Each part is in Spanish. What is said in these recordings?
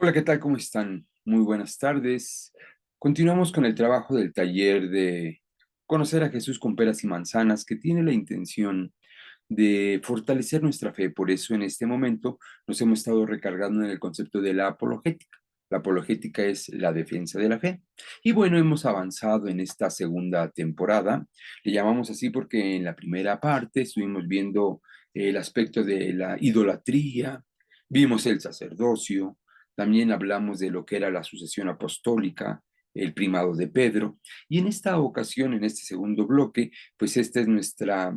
Hola, ¿qué tal? ¿Cómo están? Muy buenas tardes. Continuamos con el trabajo del taller de Conocer a Jesús con peras y manzanas, que tiene la intención de fortalecer nuestra fe. Por eso en este momento nos hemos estado recargando en el concepto de la apologética. La apologética es la defensa de la fe. Y bueno, hemos avanzado en esta segunda temporada. Le llamamos así porque en la primera parte estuvimos viendo el aspecto de la idolatría, vimos el sacerdocio, también hablamos de lo que era la sucesión apostólica, el primado de Pedro. Y en esta ocasión, en este segundo bloque, pues esta es nuestra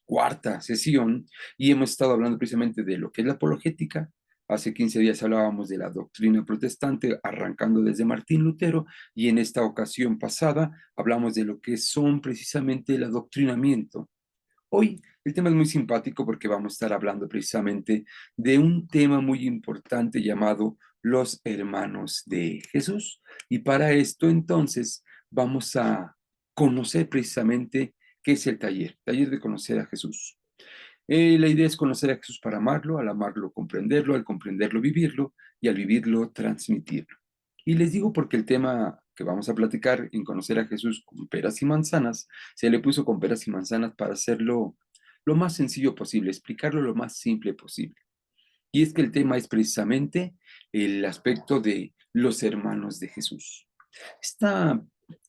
cuarta sesión y hemos estado hablando precisamente de lo que es la apologética. Hace 15 días hablábamos de la doctrina protestante, arrancando desde Martín Lutero, y en esta ocasión pasada hablamos de lo que son precisamente el adoctrinamiento. Hoy el tema es muy simpático porque vamos a estar hablando precisamente de un tema muy importante llamado los hermanos de Jesús. Y para esto entonces vamos a conocer precisamente qué es el taller de conocer a Jesús. La idea es conocer a Jesús para amarlo, al amarlo comprenderlo, al comprenderlo vivirlo y al vivirlo transmitirlo. Y les digo porque el tema que vamos a platicar en conocer a Jesús con peras y manzanas, se le puso con peras y manzanas para hacerlo lo más sencillo posible, explicarlo lo más simple posible. Y es que el tema es precisamente el aspecto de los hermanos de Jesús. Esta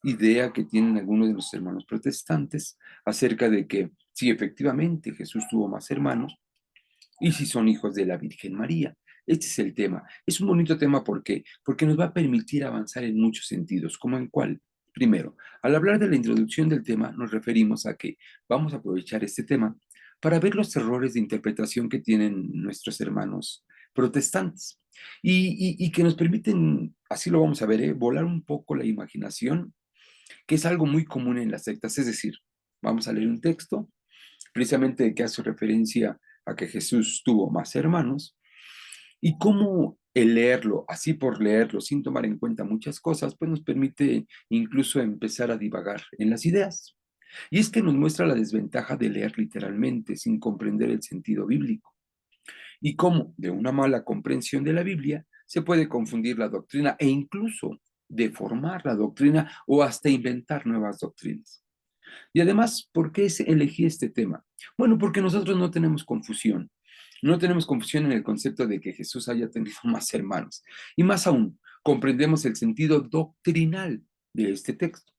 idea que tienen algunos de los hermanos protestantes acerca de que si efectivamente Jesús tuvo más hermanos y si son hijos de la Virgen María. Este es el tema. Es un bonito tema porque nos va a permitir avanzar en muchos sentidos. ¿Cómo en cuál? Primero, al hablar de la introducción del tema, nos referimos a que vamos a aprovechar este tema para ver los errores de interpretación que tienen nuestros hermanos protestantes y que nos permiten, así lo vamos a ver, volar un poco la imaginación, que es algo muy común en las sectas. Es decir, vamos a leer un texto precisamente que hace referencia a que Jesús tuvo más hermanos y cómo el leerlo, así por leerlo, sin tomar en cuenta muchas cosas, pues nos permite incluso empezar a divagar en las ideas. Y es que nos muestra la desventaja de leer literalmente sin comprender el sentido bíblico y cómo de una mala comprensión de la Biblia se puede confundir la doctrina e incluso deformar la doctrina o hasta inventar nuevas doctrinas. Y además, ¿por qué elegí este tema? Bueno, porque nosotros no tenemos confusión. No tenemos confusión en el concepto de que Jesús haya tenido más hermanos. Y más aún, comprendemos el sentido doctrinal de este texto.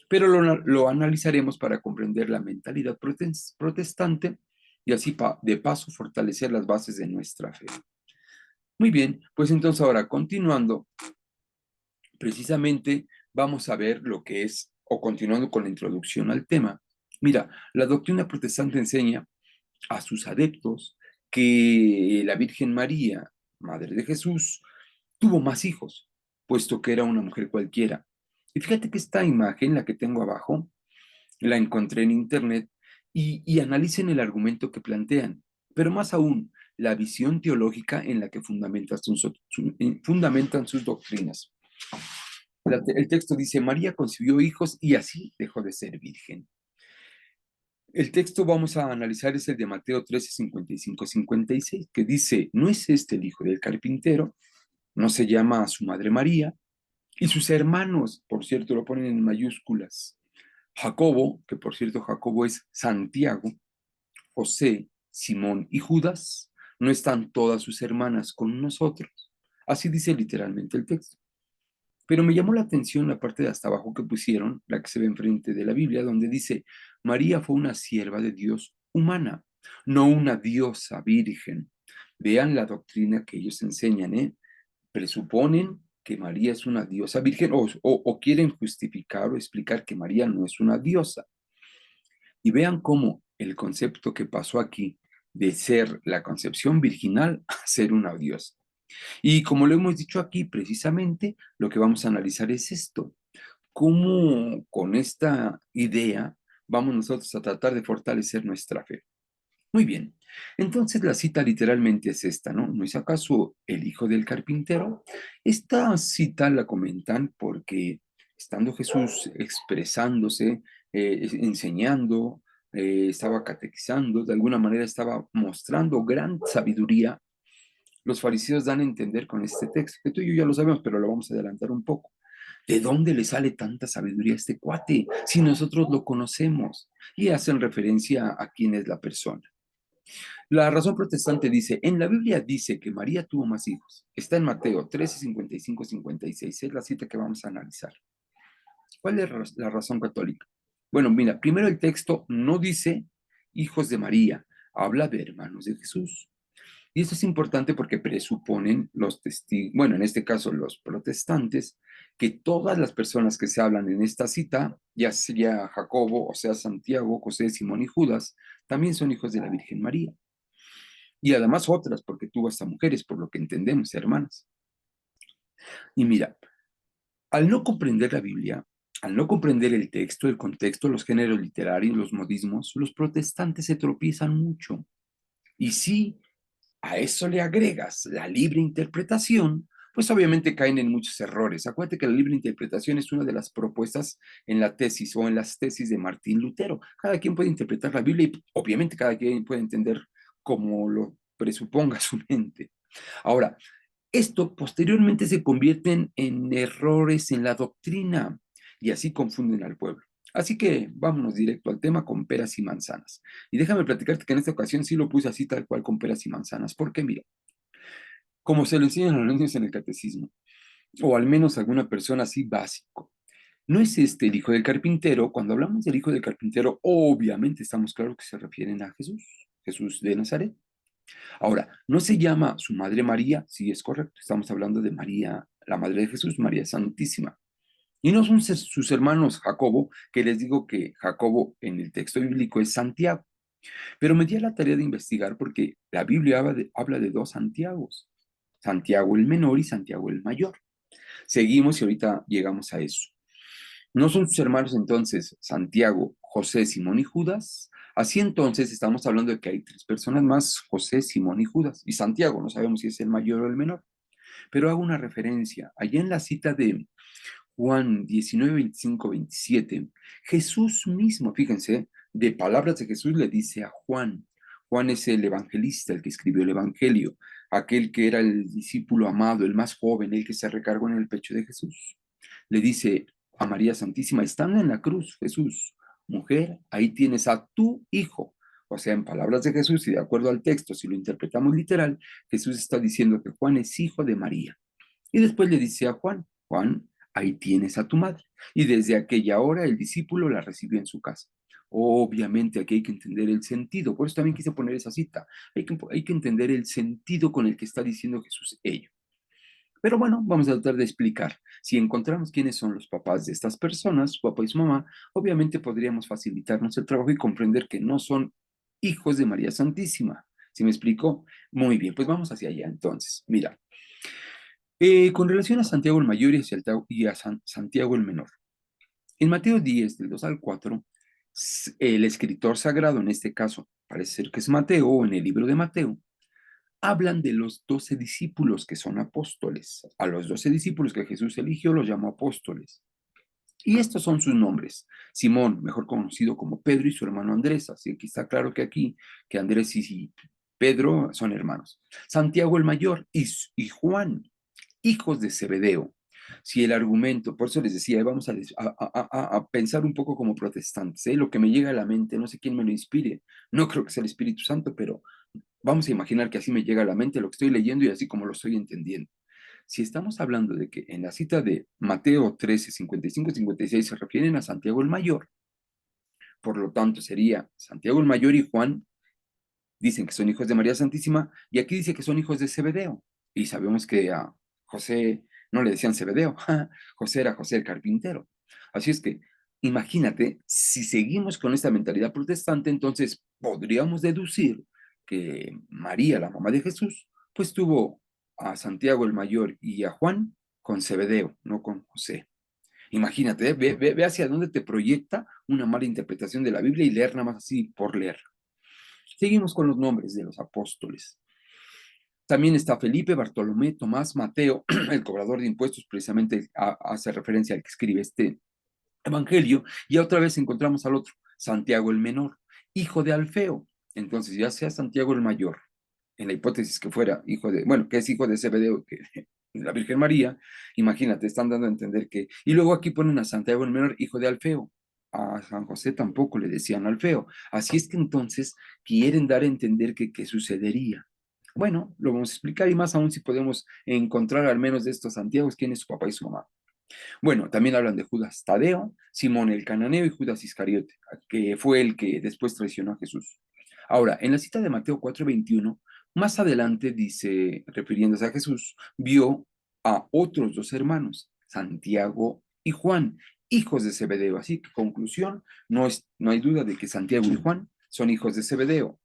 Pero lo analizaremos para comprender la mentalidad protestante y así de paso fortalecer las bases de nuestra fe. Muy bien, pues entonces ahora continuando, precisamente vamos a ver lo que es, o continuando con la introducción al tema. Mira, la doctrina protestante enseña a sus adeptos que la Virgen María, Madre de Jesús, tuvo más hijos, puesto que era una mujer cualquiera. Y fíjate que esta imagen, la que tengo abajo, la encontré en internet y analicen el argumento que plantean, pero más aún, la visión teológica en la que fundamentan sus doctrinas. El texto dice, María concibió hijos y así dejó de ser virgen. El texto vamos a analizar es el de Mateo 13, 55, 56, que dice, ¿no es este el hijo del carpintero? ¿No se llama a su madre María? Y sus hermanos, por cierto, lo ponen en mayúsculas. Jacobo, que por cierto Jacobo es Santiago, José, Simón y Judas, ¿no están todas sus hermanas con nosotros? Así dice literalmente el texto. Pero me llamó la atención la parte de hasta abajo que pusieron, la que se ve enfrente de la Biblia, donde dice, María fue una sierva de Dios humana, no una diosa virgen. Vean la doctrina que ellos enseñan, ¿eh? Presuponen que María es una diosa virgen o quieren justificar o explicar que María no es una diosa. Y vean cómo el concepto que pasó aquí de ser la concepción virginal a ser una diosa. Y como lo hemos dicho aquí, precisamente lo que vamos a analizar es esto, cómo con esta idea vamos nosotros a tratar de fortalecer nuestra fe. Muy bien, entonces la cita literalmente es esta, ¿no? ¿No es acaso el hijo del carpintero? Esta cita la comentan porque estando Jesús expresándose, enseñando, estaba catequizando, de alguna manera estaba mostrando gran sabiduría, Los fariseos dan a entender con este texto, que tú y yo ya lo sabemos, pero lo vamos a adelantar un poco. ¿De dónde le sale tanta sabiduría a este cuate si nosotros lo conocemos? Y hacen referencia a quién es la persona. La razón protestante dice, en la Biblia dice que María tuvo más hijos. Está en Mateo 13, 55, 56. Es la cita que vamos a analizar. ¿Cuál es la razón católica? Bueno, mira, primero el texto no dice hijos de María, habla de hermanos de Jesús. Y esto es importante porque presuponen los testigos, bueno, en este caso los protestantes, que todas las personas que se hablan en esta cita, ya sea Jacobo, o sea Santiago, José, Simón y Judas, también son hijos de la Virgen María. Y además otras, porque tuvo hasta mujeres, por lo que entendemos, hermanas. Y mira, al no comprender la Biblia, al no comprender el texto, el contexto, los géneros literarios, los modismos, los protestantes se tropiezan mucho. Y si a eso le agregas la libre interpretación, pues obviamente caen en muchos errores. Acuérdate que la libre interpretación es una de las propuestas en la tesis o en las tesis de Martín Lutero. Cada quien puede interpretar la Biblia y obviamente cada quien puede entender como lo presuponga su mente. Ahora, esto posteriormente se convierten en errores en la doctrina y así confunden al pueblo. Así que vámonos directo al tema con peras y manzanas. Y déjame platicarte que en esta ocasión sí lo puse así tal cual con peras y manzanas, porque mira, como se lo enseñan a los niños en el catecismo, o al menos a alguna persona así básico, no es este el hijo del carpintero. Cuando hablamos del hijo del carpintero, obviamente estamos claros que se refieren a Jesús, Jesús de Nazaret. Ahora, ¿no se llama su madre María? Sí, es correcto. Estamos hablando de María, la madre de Jesús, María Santísima. Y no son sus hermanos Jacobo, que les digo que Jacobo en el texto bíblico es Santiago. Pero me di a la tarea de investigar porque la Biblia habla de dos Santiagos, Santiago el menor y Santiago el mayor. Seguimos y ahorita llegamos a eso. ¿No son sus hermanos entonces Santiago, José, Simón y Judas? Así entonces estamos hablando de que hay tres personas más, José, Simón y Judas. Y Santiago, no sabemos si es el mayor o el menor. Pero hago una referencia. Allá en la cita de Juan 19, 25, 27, Jesús mismo, fíjense, de palabras de Jesús le dice a Juan. Juan es el evangelista, el que escribió el evangelio, aquel que era el discípulo amado, el más joven, el que se recargó en el pecho de Jesús. Le dice a María Santísima, estando en la cruz, Jesús, mujer, ahí tienes a tu hijo. O sea, en palabras de Jesús y de acuerdo al texto, si lo interpretamos literal, Jesús está diciendo que Juan es hijo de María. Y después le dice a Juan, Juan, ahí tienes a tu madre. Y desde aquella hora el discípulo la recibió en su casa. Obviamente aquí hay que entender el sentido, por eso también quise poner esa cita. Hay que entender el sentido con el que está diciendo Jesús ello. Pero bueno, vamos a tratar de explicar. Si encontramos quiénes son los papás de estas personas, su papá y su mamá, obviamente podríamos facilitarnos el trabajo y comprender que no son hijos de María Santísima. ¿Sí me explico? Muy bien, pues vamos hacia allá entonces. Mira, con relación a Santiago el Mayor y a Santiago el Menor. En Mateo 10, del 2 al 4, el escritor sagrado, en este caso, parece ser que es Mateo, o en el libro de Mateo, hablan de los 12 discípulos que son apóstoles. A los 12 discípulos que Jesús eligió los llamó apóstoles. Y estos son sus nombres. Simón, mejor conocido como Pedro, y su hermano Andrés. Así que está claro que aquí, que Andrés y Pedro son hermanos. Santiago el mayor y Juan, hijos de Zebedeo. Si el argumento, por eso les decía, vamos a pensar un poco como protestantes, ¿eh? Lo que me llega a la mente, no sé quién me lo inspire, no creo que sea el Espíritu Santo, pero vamos a imaginar que así me llega a la mente lo que estoy leyendo y así como lo estoy entendiendo. Si estamos hablando de que en la cita de Mateo 13, 55 y 56 se refieren a Santiago el Mayor, por lo tanto sería Santiago el Mayor y Juan dicen que son hijos de María Santísima, y aquí dice que son hijos de Zebedeo. Y sabemos que a José no le decían Zebedeo, José era José el carpintero. Así es que imagínate, si seguimos con esta mentalidad protestante, entonces podríamos deducir que María, la mamá de Jesús, pues tuvo a Santiago el mayor y a Juan con Zebedeo, no con José. Imagínate, ve hacia dónde te proyecta una mala interpretación de la Biblia y leer nada más así por leer. Seguimos con los nombres de los apóstoles. También está Felipe, Bartolomé, Tomás, Mateo, el cobrador de impuestos, precisamente hace referencia al que escribe este evangelio, y otra vez encontramos al otro, Santiago el menor, hijo de Alfeo. Entonces, ya sea Santiago el mayor, en la hipótesis que fuera hijo de, bueno, que es hijo de Zebedeo, que la Virgen María, imagínate, están dando a entender que, y luego aquí ponen a Santiago el menor, hijo de Alfeo. A San José tampoco le decían Alfeo. Así es que entonces quieren dar a entender que qué sucedería. Bueno, lo vamos a explicar y más aún si podemos encontrar al menos de estos Santiagos quién es su papá y su mamá. Bueno, también hablan de Judas Tadeo, Simón el Cananeo y Judas Iscariote, que fue el que después traicionó a Jesús. Ahora, en la cita de Mateo 4:21, más adelante dice, refiriéndose a Jesús, vio a otros dos hermanos, Santiago y Juan, hijos de Zebedeo. Así que, conclusión, no hay duda de que Santiago y Juan son hijos de Zebedeo,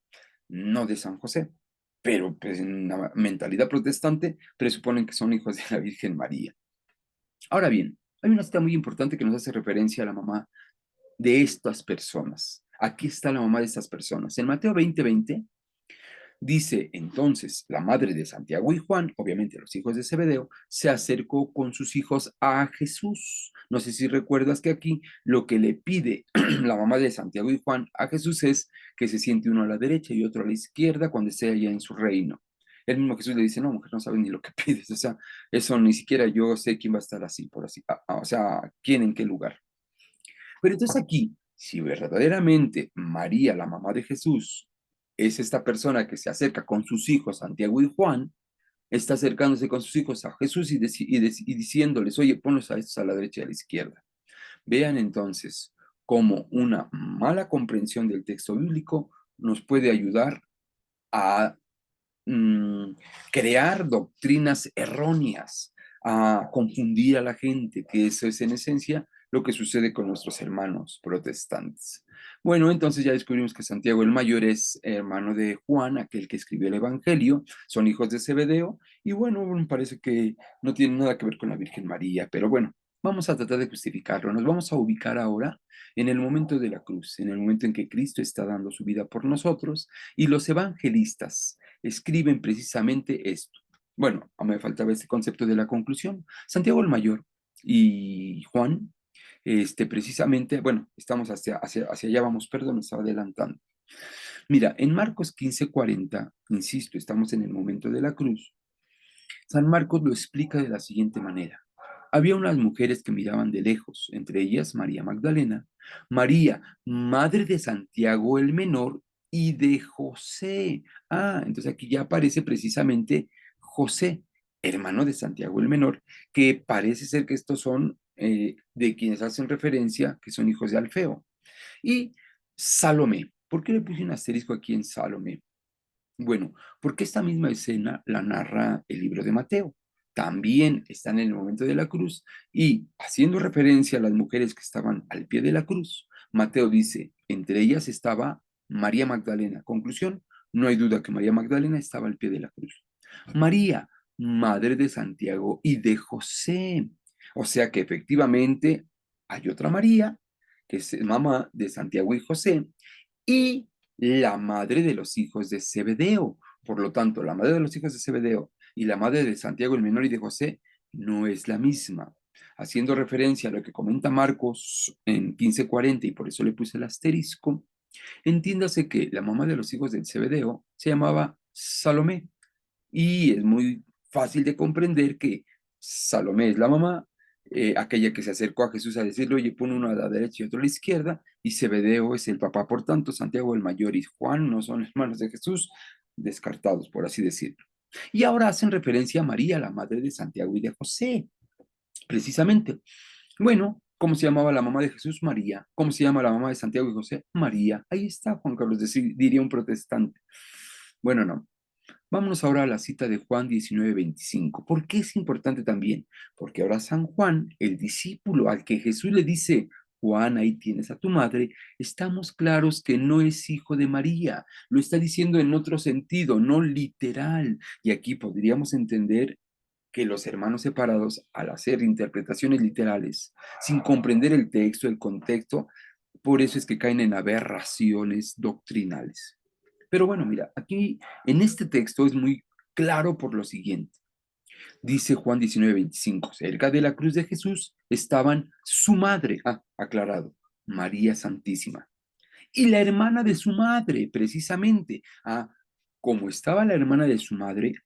no de San José. Pero pues, en la mentalidad protestante presuponen que son hijos de la Virgen María. Ahora bien, hay una cita muy importante que nos hace referencia a la mamá de estas personas. Aquí está la mamá de estas personas. En Mateo 20:20 dice, entonces la madre de Santiago y Juan, obviamente los hijos de Zebedeo, se acercó con sus hijos a Jesús. No sé si recuerdas que aquí lo que le pide la mamá de Santiago y Juan a Jesús es que se siente uno a la derecha y otro a la izquierda cuando esté allá en su reino. El mismo Jesús le dice, no, mujer, no sabes ni lo que pides. O sea, eso ni siquiera yo sé quién va a estar así, por así. O sea, quién en qué lugar. Pero entonces aquí, si verdaderamente María, la mamá de Jesús, es esta persona que se acerca con sus hijos, Santiago y Juan, está acercándose con sus hijos a Jesús y diciéndoles, oye, ponlos a estos a la derecha y a la izquierda. Vean entonces cómo una mala comprensión del texto bíblico nos puede ayudar a crear doctrinas erróneas, a confundir a la gente, que eso es en esencia lo que sucede con nuestros hermanos protestantes. Bueno, entonces ya descubrimos que Santiago el Mayor es hermano de Juan, aquel que escribió el Evangelio, son hijos de Zebedeo, y bueno, parece que no tiene nada que ver con la Virgen María, pero bueno, vamos a tratar de justificarlo. Nos vamos a ubicar ahora en el momento de la cruz, en el momento en que Cristo está dando su vida por nosotros, y los evangelistas escriben precisamente esto. Bueno, me faltaba este concepto de la conclusión. Santiago el Mayor y Juan, precisamente, bueno, estamos hacia allá, vamos, perdón, me estaba adelantando. Mira, en Marcos 15:40, insisto, estamos en el momento de la cruz. San Marcos lo explica de la siguiente manera. Había unas mujeres que miraban de lejos, entre ellas María Magdalena, María, madre de Santiago el Menor y de José. Ah, entonces aquí ya aparece precisamente José, hermano de Santiago el Menor, que parece ser que estos son de quienes hacen referencia, que son hijos de Alfeo. Y Salomé. ¿Por qué le puse un asterisco aquí en Salomé? Bueno, porque esta misma escena la narra el libro de Mateo. También están en el momento de la cruz y haciendo referencia a las mujeres que estaban al pie de la cruz, Mateo dice, entre ellas estaba María Magdalena. Conclusión, no hay duda que María Magdalena estaba al pie de la cruz. María, madre de Santiago y de José. O sea que efectivamente hay otra María, que es mamá de Santiago y José, y la madre de los hijos de Zebedeo. Por lo tanto, la madre de los hijos de Zebedeo y la madre de Santiago el menor y de José no es la misma. Haciendo referencia a lo que comenta Marcos en 15:40, y por eso le puse el asterisco, entiéndase que la mamá de los hijos de Zebedeo se llamaba Salomé. Y es muy fácil de comprender que Salomé es la mamá, aquella que se acercó a Jesús a decirle, oye, pon uno a la derecha y otro a la izquierda, y Zebedeo es el papá. Por tanto, Santiago el mayor y Juan no son hermanos de Jesús, descartados, por así decirlo. Y ahora hacen referencia a María, la madre de Santiago y de José, precisamente. Bueno, ¿cómo se llamaba la mamá de Jesús? María. ¿Cómo se llama la mamá de Santiago y José? María. Ahí está, Juan Carlos, diría un protestante. Bueno, no. Vámonos ahora a la cita de Juan 19:25. ¿Por qué es importante también? Porque ahora San Juan, el discípulo al que Jesús le dice, Juan, ahí tienes a tu madre, estamos claros que no es hijo de María. Lo está diciendo en otro sentido, no literal. Y aquí podríamos entender que los hermanos separados, al hacer interpretaciones literales, sin comprender el texto, el contexto, por eso es que caen en aberraciones doctrinales. Pero bueno, mira, aquí en este texto es muy claro por lo siguiente. Dice Juan 19:25, cerca de la cruz de Jesús estaban su madre, aclarado, María Santísima, y la hermana de su madre, precisamente, como estaba la hermana de su madre,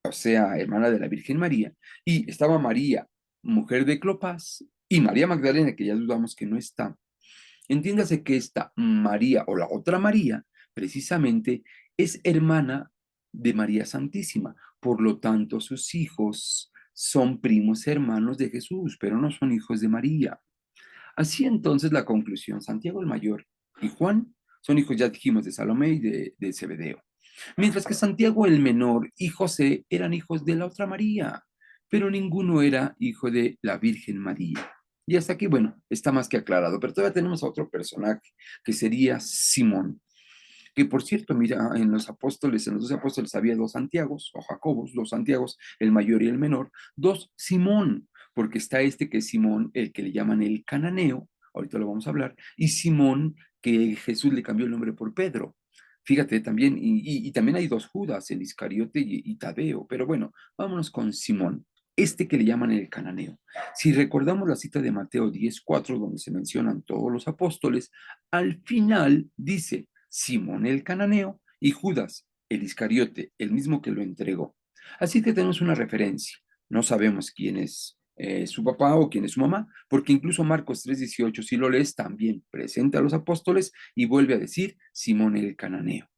o sea, hermana de la Virgen María, y estaba María, mujer de Clopas, y María Magdalena, que ya dudamos que no está, entiéndase que esta María o la otra María, precisamente, es hermana de María Santísima. Por lo tanto, sus hijos son primos hermanos de Jesús, pero no son hijos de María. Así entonces la conclusión, Santiago el mayor y Juan son hijos, ya dijimos, de Salomé y de Zebedeo. Mientras que Santiago el menor y José eran hijos de la otra María, pero ninguno era hijo de la Virgen María. Y hasta aquí, bueno, está más que aclarado, pero todavía tenemos a otro personaje, que sería Simón, que por cierto, mira, en los dos apóstoles había dos Santiagos, o Jacobos, dos Santiagos, el mayor y el menor, dos Simón, porque está este que es Simón, el que le llaman el cananeo, ahorita lo vamos a hablar, y Simón, que Jesús le cambió el nombre por Pedro. Fíjate también, y también hay dos Judas, el Iscariote y Tadeo, pero bueno, vámonos con Simón, este que le llaman el cananeo. Si recordamos la cita de Mateo 10:4, donde se mencionan todos los apóstoles, al final dice, Simón el cananeo y Judas el Iscariote, el mismo que lo entregó. Así que tenemos una referencia. No sabemos quién es su papá o quién es su mamá, porque incluso Marcos 3:18, si lo lees, también presenta a los apóstoles y vuelve a decir Simón el cananeo.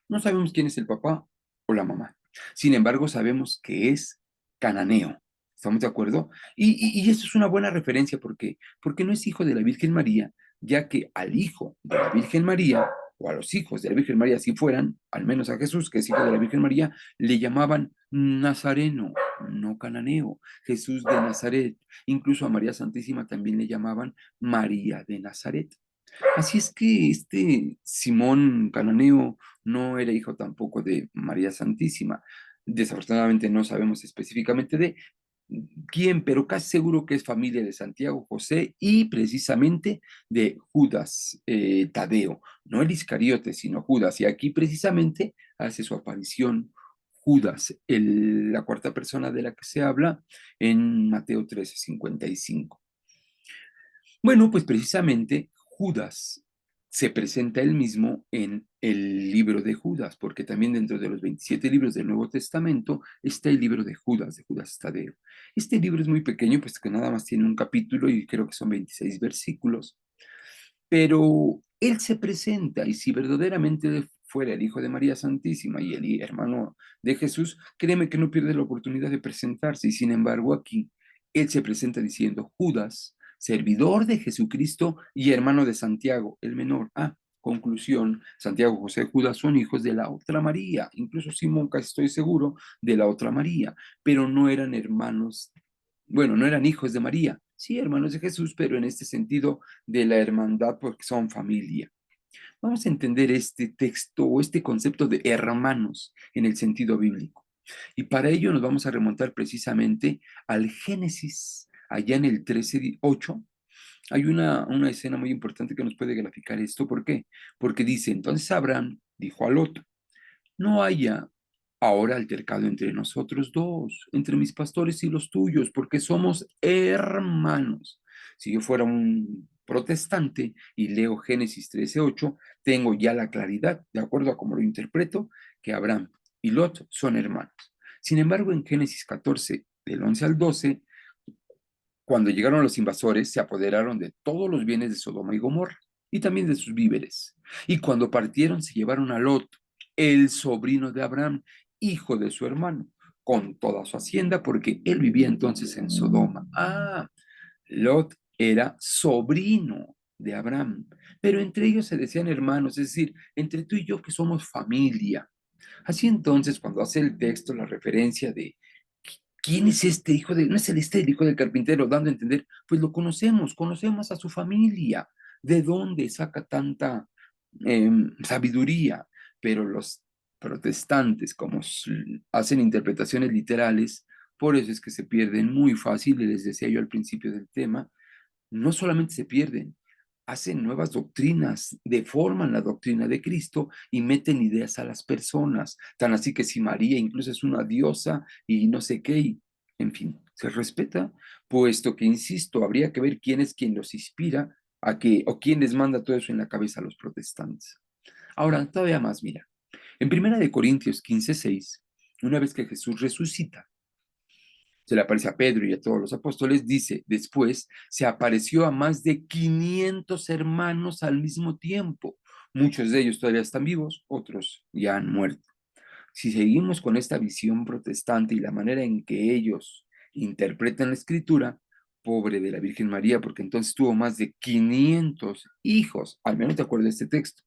No sabemos quién es el papá o la mamá. Sin embargo, sabemos que es cananeo. ¿Estamos de acuerdo? Y eso es una buena referencia porque no es hijo de la Virgen María, ya que al hijo de la Virgen María, o a los hijos de la Virgen María, si fueran, al menos a Jesús, que es hijo de la Virgen María, le llamaban Nazareno, no cananeo, Jesús de Nazaret. Incluso a María Santísima también le llamaban María de Nazaret. Así es que este Simón Cananeo no era hijo tampoco de María Santísima. Desafortunadamente no sabemos específicamente de quién, pero casi seguro que es familia de Santiago, José y precisamente de Judas Tadeo, no el Iscariote, sino Judas. Y aquí precisamente hace su aparición Judas, la cuarta persona de la que se habla en Mateo 13:55. Bueno, pues precisamente Judas se presenta él mismo en el libro de Judas, porque también dentro de los 27 libros del Nuevo Testamento está el libro de Judas Tadeo. Este libro es muy pequeño, pues que nada más tiene un capítulo y creo que son 26 versículos, pero él se presenta y si verdaderamente fuera el hijo de María Santísima y el hermano de Jesús, créeme que no pierde la oportunidad de presentarse y sin embargo aquí él se presenta diciendo Judas, servidor de Jesucristo y hermano de Santiago, el menor. Conclusión, Santiago, José, Judas son hijos de la otra María, incluso Simón, casi estoy seguro, de la otra María, pero no eran hermanos, bueno, no eran hijos de María, sí, hermanos de Jesús, pero en este sentido de la hermandad porque son familia. Vamos a entender este texto o este concepto de hermanos en el sentido bíblico. Y para ello nos vamos a remontar precisamente al Génesis, allá en el 13:8. Hay una escena muy importante que nos puede graficar esto. ¿Por qué? Porque dice, entonces Abraham dijo a Lot, no haya ahora altercado entre nosotros dos, entre mis pastores y los tuyos, porque somos hermanos. Si yo fuera un protestante y leo Génesis 13:8, tengo ya la claridad, de acuerdo a cómo lo interpreto, que Abraham y Lot son hermanos. Sin embargo, en Génesis 14, del 11 al 12, cuando llegaron los invasores, se apoderaron de todos los bienes de Sodoma y Gomorra y también de sus víveres. Y cuando partieron, se llevaron a Lot, el sobrino de Abraham, hijo de su hermano, con toda su hacienda, porque él vivía entonces en Sodoma. Lot era sobrino de Abraham, pero entre ellos se decían hermanos, es decir, entre tú y yo que somos familia. Así entonces, cuando hace el texto la referencia de ¿quién es este hijo de, no es el hijo del carpintero, dando a entender, pues lo conocemos, conocemos a su familia, de dónde saca tanta sabiduría, pero los protestantes, como hacen interpretaciones literales, por eso es que se pierden muy fácil, y les decía yo al principio del tema, no solamente se pierden, hacen nuevas doctrinas, deforman la doctrina de Cristo y meten ideas a las personas. Tan así que si María incluso es una diosa y no sé qué, en fin, se respeta, puesto que, insisto, habría que ver quién es quien los inspira a que, o quién les manda todo eso en la cabeza a los protestantes. Ahora, todavía más, mira. En 1 Corintios 15:6, una vez que Jesús resucita, se le aparece a Pedro y a todos los apóstoles, dice, después se apareció a más de 500 hermanos al mismo tiempo. Muchos de ellos todavía están vivos, otros ya han muerto. Si seguimos con esta visión protestante y la manera en que ellos interpretan la escritura, pobre de la Virgen María, porque entonces tuvo más de 500 hijos, al menos de acuerdo a este texto.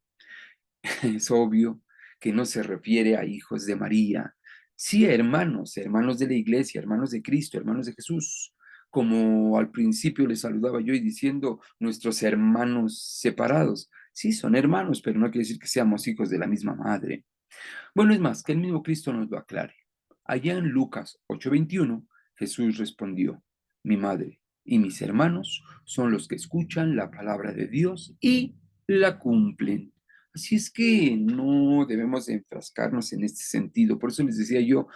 Es obvio que no se refiere a hijos de María, sí a hermanos, hermanos de la iglesia, hermanos de Cristo, hermanos de Jesús. Como al principio les saludaba yo y diciendo nuestros hermanos separados. Sí, son hermanos, pero no quiere decir que seamos hijos de la misma madre. Bueno, es más, que el mismo Cristo nos lo aclare. Allá en Lucas 8:21, Jesús respondió, mi madre y mis hermanos son los que escuchan la palabra de Dios y la cumplen. Así es que no debemos de enfrascarnos en este sentido. Por eso les decía yo,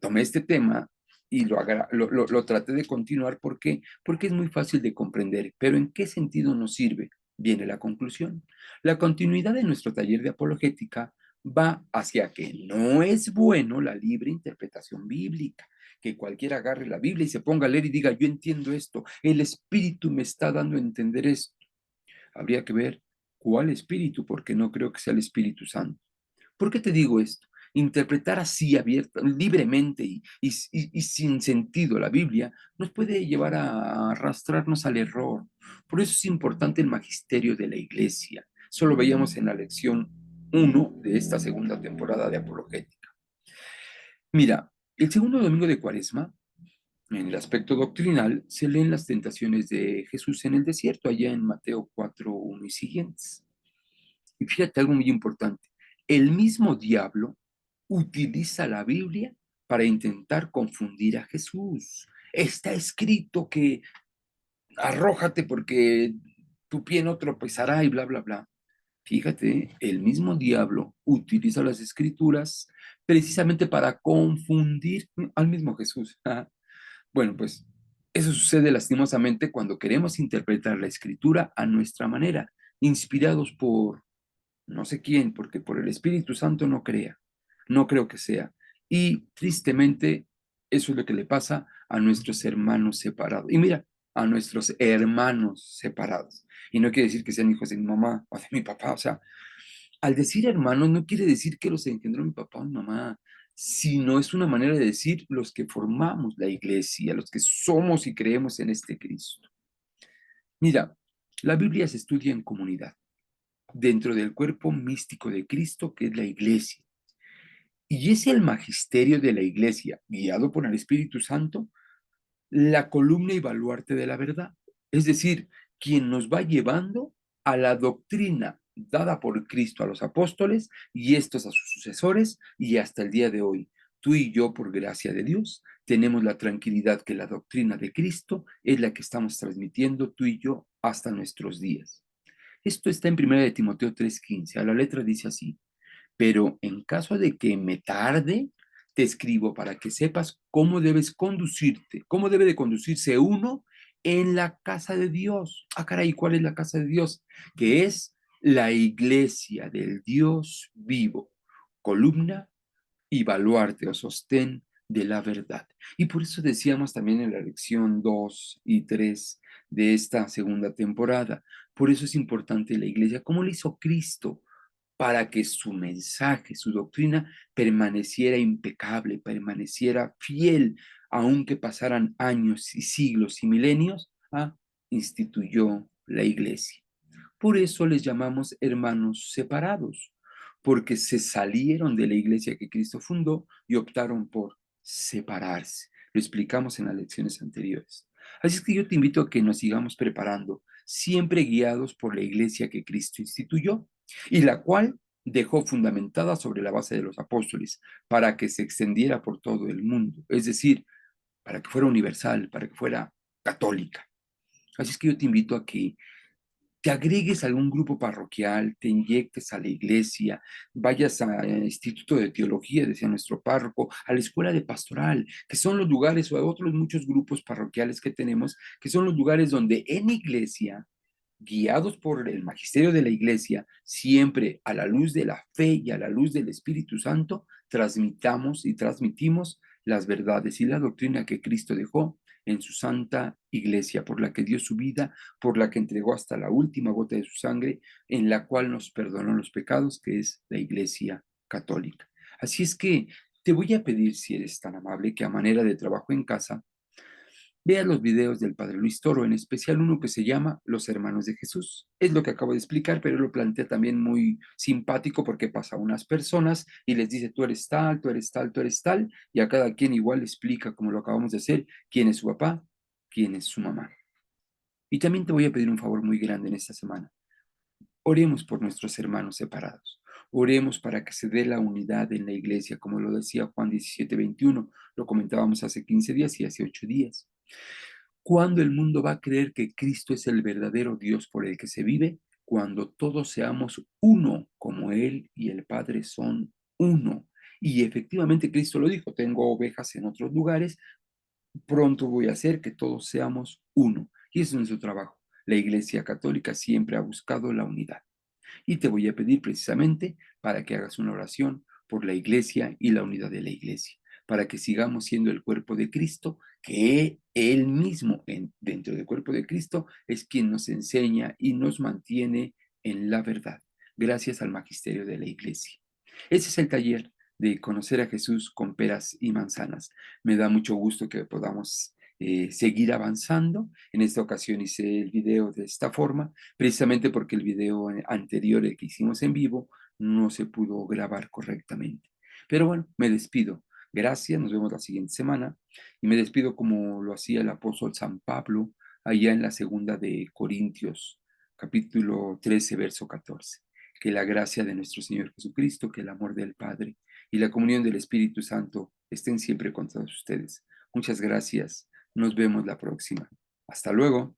tomé este tema y lo traté de continuar. ¿Por qué? Porque es muy fácil de comprender. Pero ¿en qué sentido nos sirve? Viene la conclusión. La continuidad de nuestro taller de apologética va hacia que no es bueno la libre interpretación bíblica, que cualquiera agarre la Biblia y se ponga a leer y diga, yo entiendo esto, el Espíritu me está dando a entender esto. Habría que ver cuál Espíritu, porque no creo que sea el Espíritu Santo. ¿Por qué te digo esto? Interpretar así abierta, libremente y sin sentido la Biblia nos puede llevar a arrastrarnos al error. Por eso es importante el magisterio de la iglesia. Eso lo veíamos en la lección 1 de esta segunda temporada de Apologética. Mira, el segundo domingo de Cuaresma, en el aspecto doctrinal, se leen las tentaciones de Jesús en el desierto, allá en Mateo 4:1 y siguientes. Y fíjate algo muy importante. El mismo diablo utiliza la Biblia para intentar confundir a Jesús. Está escrito que arrójate porque tu pie no tropezará y bla, bla, bla. Fíjate, el mismo diablo utiliza las escrituras precisamente para confundir al mismo Jesús. Bueno, pues eso sucede lastimosamente cuando queremos interpretar la escritura a nuestra manera, inspirados por no sé quién, porque por el Espíritu Santo no crea, no creo que sea. Y tristemente, eso es lo que le pasa a nuestros hermanos separados. Y mira, a nuestros hermanos separados. Y no quiere decir que sean hijos de mi mamá o de mi papá. O sea, al decir hermanos no quiere decir que los engendró mi papá o mi mamá, sino es una manera de decir los que formamos la iglesia, los que somos y creemos en este Cristo. Mira, la Biblia se estudia en comunidad dentro del cuerpo místico de Cristo, que es la iglesia. Y es el magisterio de la iglesia, guiado por el Espíritu Santo, la columna y baluarte de la verdad. Es decir, quien nos va llevando a la doctrina dada por Cristo a los apóstoles y estos a sus sucesores y hasta el día de hoy. Tú y yo, por gracia de Dios, tenemos la tranquilidad que la doctrina de Cristo es la que estamos transmitiendo tú y yo hasta nuestros días. Esto está en 1 Timoteo 3:15. A la letra dice así: pero en caso de que me tarde, te escribo para que sepas cómo debes conducirte, cómo debe de conducirse uno en la casa de Dios. Ah, caray, ¿cuál es la casa de Dios? Que es la iglesia del Dios vivo, columna y baluarte o sostén de la verdad. Y por eso decíamos también en la lección 2 y 3 de esta segunda temporada, por eso es importante la iglesia, como lo hizo Cristo, para que su mensaje, su doctrina permaneciera impecable, permaneciera fiel, aunque pasaran años y siglos y milenios, instituyó la iglesia. Por eso les llamamos hermanos separados, porque se salieron de la iglesia que Cristo fundó y optaron por separarse. Lo explicamos en las lecciones anteriores. Así es que yo te invito a que nos sigamos preparando, siempre guiados por la iglesia que Cristo instituyó y la cual dejó fundamentada sobre la base de los apóstoles para que se extendiera por todo el mundo, es decir, para que fuera universal, para que fuera católica. Así es que yo te invito a que te agregues a algún grupo parroquial, te inyectes a la iglesia, vayas al Instituto de Teología, decía nuestro párroco, a la Escuela de Pastoral, que son los lugares, o a otros muchos grupos parroquiales que tenemos, que son los lugares donde en iglesia guiados por el magisterio de la Iglesia, siempre a la luz de la fe y a la luz del Espíritu Santo, transmitamos y transmitimos las verdades y la doctrina que Cristo dejó en su santa Iglesia, por la que dio su vida, por la que entregó hasta la última gota de su sangre, en la cual nos perdonó los pecados, que es la Iglesia católica. Así es que te voy a pedir, si eres tan amable, que a manera de trabajo en casa, vea los videos del Padre Luis Toro, en especial uno que se llama Los Hermanos de Jesús. Es lo que acabo de explicar, pero él lo plantea también muy simpático porque pasa a unas personas y les dice, tú eres tal, tú eres tal, tú eres tal, y a cada quien igual le explica, como lo acabamos de hacer, quién es su papá, quién es su mamá. Y también te voy a pedir un favor muy grande en esta semana. Oremos por nuestros hermanos separados. Oremos para que se dé la unidad en la iglesia, como lo decía Juan 17:21. Lo comentábamos hace 15 días y hace 8 días. ¿Cuándo el mundo va a creer que Cristo es el verdadero Dios por el que se vive? Cuando todos seamos uno, como Él y el Padre son uno. Y efectivamente Cristo lo dijo, tengo ovejas en otros lugares, pronto voy a hacer que todos seamos uno. Y ese es nuestro trabajo. La Iglesia Católica siempre ha buscado la unidad. Y te voy a pedir precisamente para que hagas una oración por la iglesia y la unidad de la iglesia, para que sigamos siendo el cuerpo de Cristo, que Él mismo dentro del cuerpo de Cristo es quien nos enseña y nos mantiene en la verdad, gracias al magisterio de la iglesia. Ese es el taller de conocer a Jesús con peras y manzanas. Me da mucho gusto que podamos seguir avanzando. En esta ocasión hice el video de esta forma precisamente porque el video anterior, el que hicimos en vivo, no se pudo grabar correctamente. Pero bueno, me despido. Gracias, nos vemos la siguiente semana. Y me despido como lo hacía el apóstol San Pablo allá en la segunda de Corintios, capítulo 13, verso 14. Que la gracia de nuestro Señor Jesucristo, que el amor del Padre y la comunión del Espíritu Santo estén siempre con todos ustedes. Muchas gracias. Nos vemos la próxima. Hasta luego.